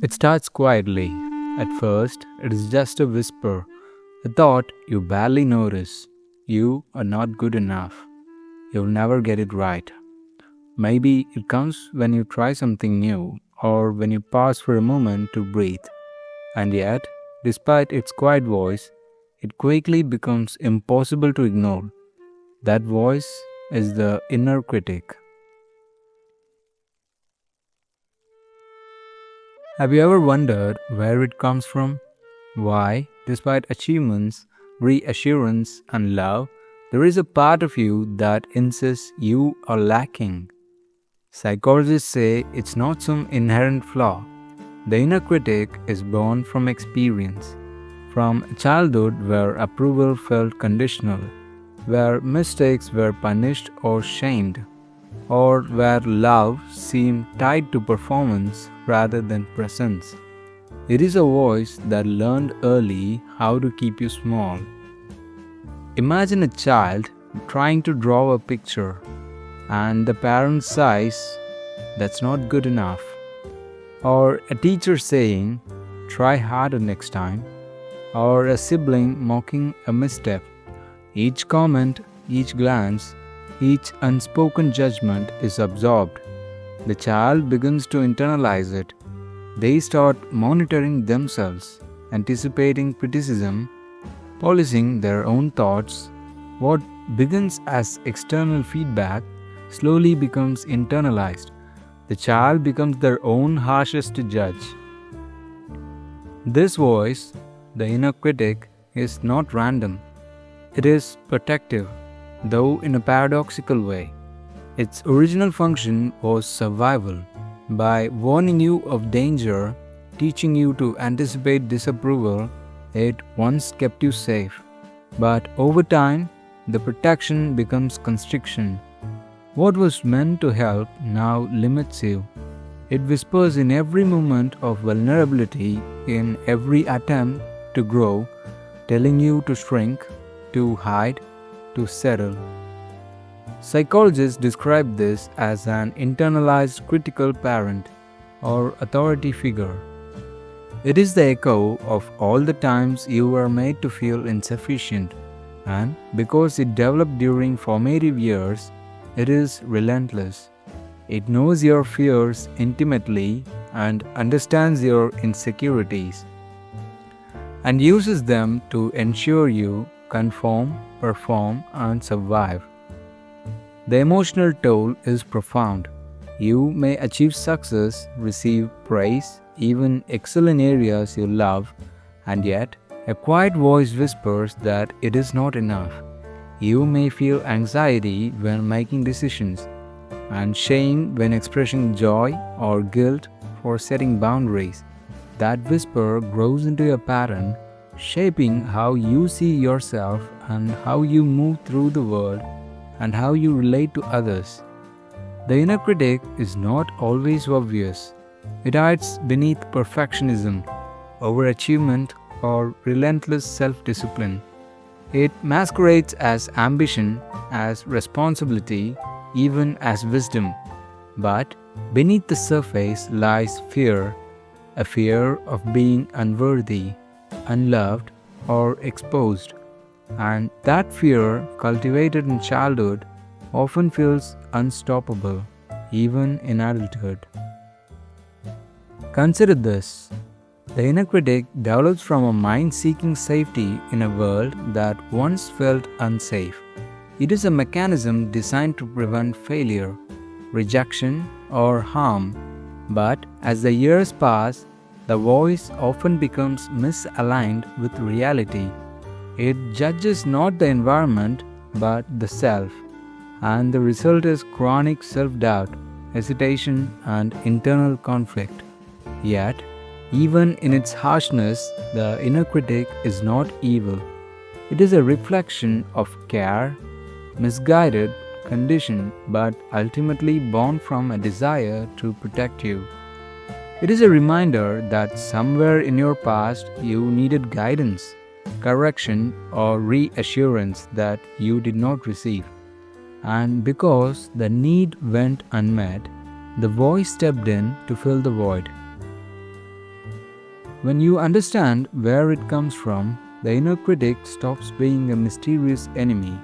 It starts quietly. At first, it is just a whisper, a thought you barely notice. You are not good enough. You'll never get it right. Maybe it comes when you try something new or when you pause for a moment to breathe. And yet, despite its quiet voice, it quickly becomes impossible to ignore. That voice is the inner critic. Have you ever wondered where it comes from? Why, despite achievements, reassurance, and love, there is a part of you that insists you are lacking. Psychologists say it's not some inherent flaw. The inner critic is born from experience, from a childhood where approval felt conditional, where mistakes were punished or shamed, or where love seemed tied to performance rather than presence. It is a voice that learned early how to keep you small. Imagine a child trying to draw a picture, and the parent says, "That's not good enough." Or a teacher saying, "Try harder next time." Or a sibling mocking a misstep. Each comment, each glance, each unspoken judgment is absorbed. The child begins to internalize it. They start monitoring themselves, anticipating criticism, policing their own thoughts. What begins as external feedback slowly becomes internalized. The child becomes their own harshest judge. This voice, the inner critic, is not random. It is protective, though in a paradoxical way. Its original function was survival. By warning you of danger, teaching you to anticipate disapproval, it once kept you safe. But over time, the protection becomes constriction. What was meant to help now limits you. It whispers in every moment of vulnerability, in every attempt to grow, telling you to shrink, to hide, to settle. Psychologists describe this as an internalized critical parent or authority figure. It is the echo of all the times you were made to feel insufficient, and because it developed during formative years, it is relentless. It knows your fears intimately and understands your insecurities, and uses them to ensure you conform, perform, and survive. The emotional toll is profound. You may achieve success, receive praise, even excel in areas you love, and yet a quiet voice whispers that it is not enough. You may feel anxiety when making decisions, and shame when expressing joy or guilt for setting boundaries. That whisper grows into a pattern, shaping how you see yourself and how you move through the world and how you relate to others. The inner critic is not always obvious. It hides beneath perfectionism, overachievement, or relentless self-discipline. It masquerades as ambition, as responsibility, even as wisdom. But beneath the surface lies fear, a fear of being unworthy, unloved, or exposed. And that fear, cultivated in childhood, often feels unstoppable, even in adulthood. Consider this. The inner critic develops from a mind seeking safety in a world that once felt unsafe. It is a mechanism designed to prevent failure, rejection, or harm. But as the years pass, the voice often becomes misaligned with reality. It judges not the environment but the self, and the result is chronic self-doubt, hesitation, and internal conflict. Yet, even in its harshness, the inner critic is not evil. It is a reflection of care, misguided, conditioned, but ultimately born from a desire to protect you. It is a reminder that somewhere in your past you needed guidance, correction, or reassurance that you did not receive. And because the need went unmet, the voice stepped in to fill the void. When you understand where it comes from, the inner critic stops being a mysterious enemy.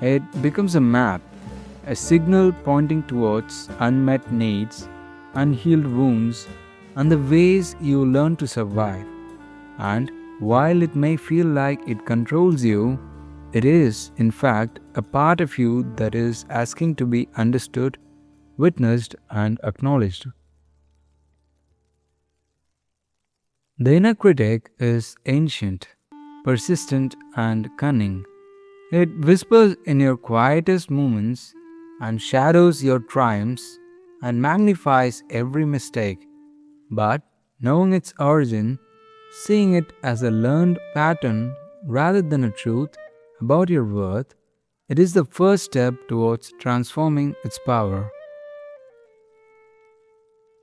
It becomes a map, a signal pointing towards unmet needs, unhealed wounds, and the ways you learn to survive. And while it may feel like it controls you, it is, in fact, a part of you that is asking to be understood, witnessed, and acknowledged. The inner critic is ancient, persistent, and cunning. It whispers in your quietest moments and shadows your triumphs and magnifies every mistake. But knowing its origin, seeing it as a learned pattern rather than a truth about your worth, it is the first step towards transforming its power.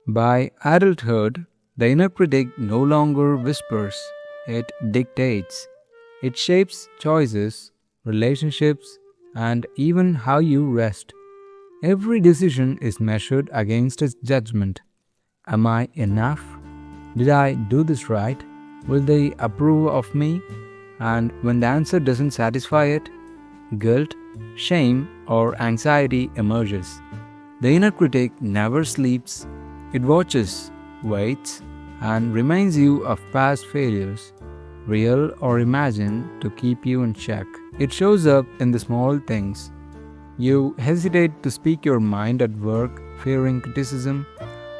By adulthood, the inner critic no longer whispers, it dictates. It shapes choices, relationships, and even how you rest. Every decision is measured against its judgment. Am I enough? Did I do this right? Will they approve of me? And when the answer doesn't satisfy it, guilt, shame, or anxiety emerges. The inner critic never sleeps. It watches, waits, and reminds you of past failures, real or imagined, to keep you in check. It shows up in the small things. You hesitate to speak your mind at work, fearing criticism.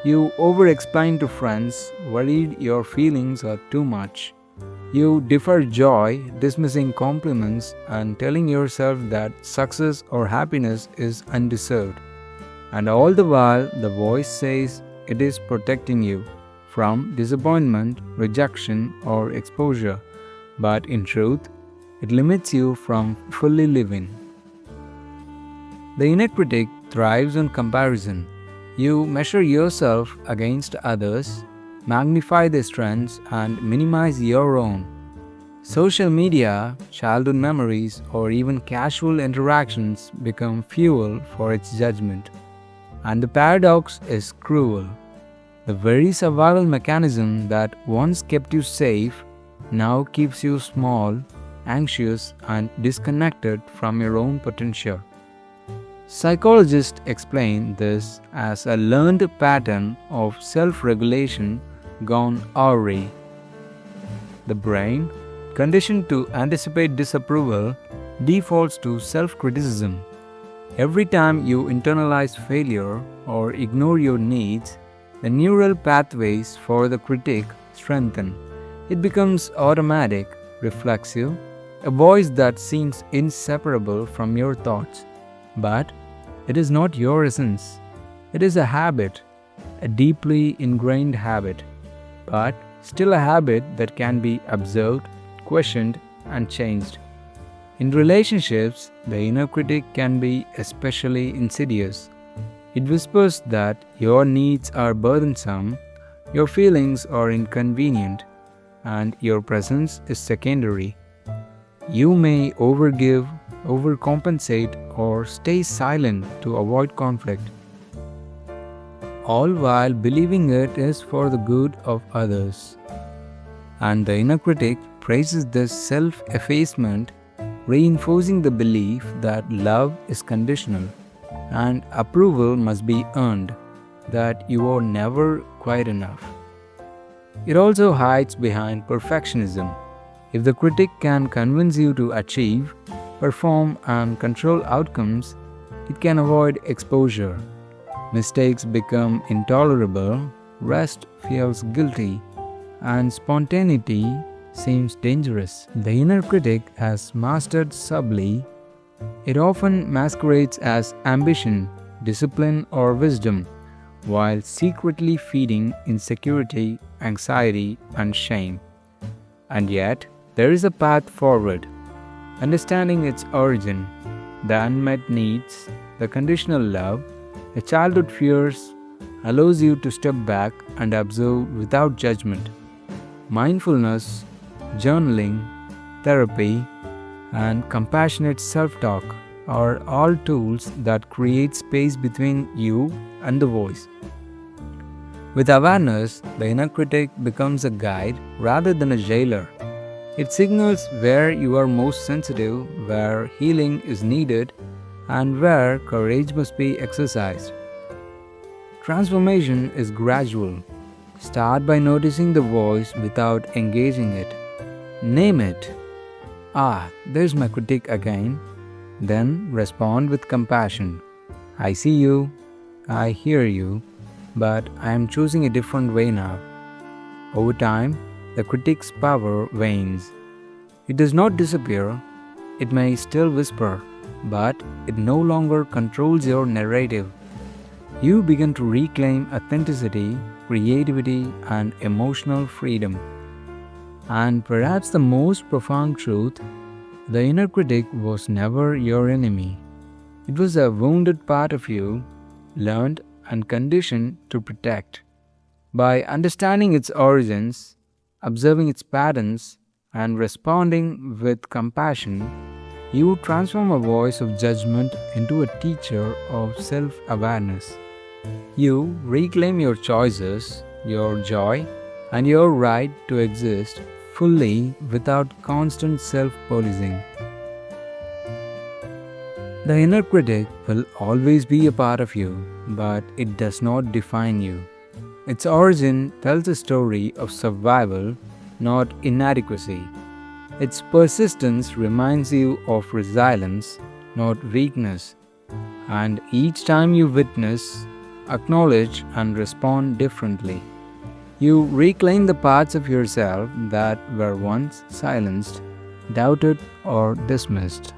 You over-explain to friends, worried your feelings are too much. You defer joy, dismissing compliments and telling yourself that success or happiness is undeserved. And all the while, the voice says it is protecting you from disappointment, rejection, or exposure. But in truth, it limits you from fully living. The inner critic thrives on comparison. You measure yourself against others, magnify their strengths, and minimize your own. Social media, childhood memories, or even casual interactions become fuel for its judgment. And the paradox is cruel. The very survival mechanism that once kept you safe now keeps you small, anxious, and disconnected from your own potential. Psychologists explain this as a learned pattern of self-regulation gone awry. The brain, conditioned to anticipate disapproval, defaults to self-criticism. Every time you internalize failure or ignore your needs, the neural pathways for the critic strengthen. It becomes automatic, reflexive, a voice that seems inseparable from your thoughts. But it is not your essence. It is a habit, a deeply ingrained habit, but still a habit that can be observed, questioned, and changed. In relationships, the inner critic can be especially insidious. It whispers that your needs are burdensome, your feelings are inconvenient, and your presence is secondary. You may overgive, overcompensate, or stay silent to avoid conflict, all while believing it is for the good of others. And the inner critic praises this self-effacement, reinforcing the belief that love is conditional and approval must be earned, that you are never quite enough. It also hides behind perfectionism. If the critic can convince you to achieve, perform, and control outcomes, it can avoid exposure. Mistakes become intolerable, rest feels guilty, and spontaneity seems dangerous. The inner critic has mastered subtly. It often masquerades as ambition, discipline, or wisdom, while secretly feeding insecurity, anxiety, and shame. And yet, there is a path forward. Understanding its origin, the unmet needs, the conditional love, the childhood fears, allows you to step back and observe without judgment. Mindfulness, journaling, therapy, and compassionate self-talk are all tools that create space between you and the voice. With awareness, the inner critic becomes a guide rather than a jailer. It signals where you are most sensitive, where healing is needed, and where courage must be exercised. Transformation is gradual. Start by noticing the voice without engaging it. Name it. Ah, there's my critic again. Then respond with compassion. I see you, I hear you, but I am choosing a different way now. Over time, the critic's power wanes. It does not disappear, it may still whisper, but it no longer controls your narrative. You begin to reclaim authenticity, creativity, and emotional freedom. And perhaps the most profound truth, the inner critic was never your enemy. It was a wounded part of you, learned and conditioned to protect. By understanding its origins, observing its patterns, and responding with compassion, you transform a voice of judgment into a teacher of self awareness. You reclaim your choices, your joy, and your right to exist fully without constant self policing. The inner critic will always be a part of you, but it does not define you. Its origin tells a story of survival, not inadequacy. Its persistence reminds you of resilience, not weakness. And each time you witness, acknowledge, and respond differently, you reclaim the parts of yourself that were once silenced, doubted, or dismissed.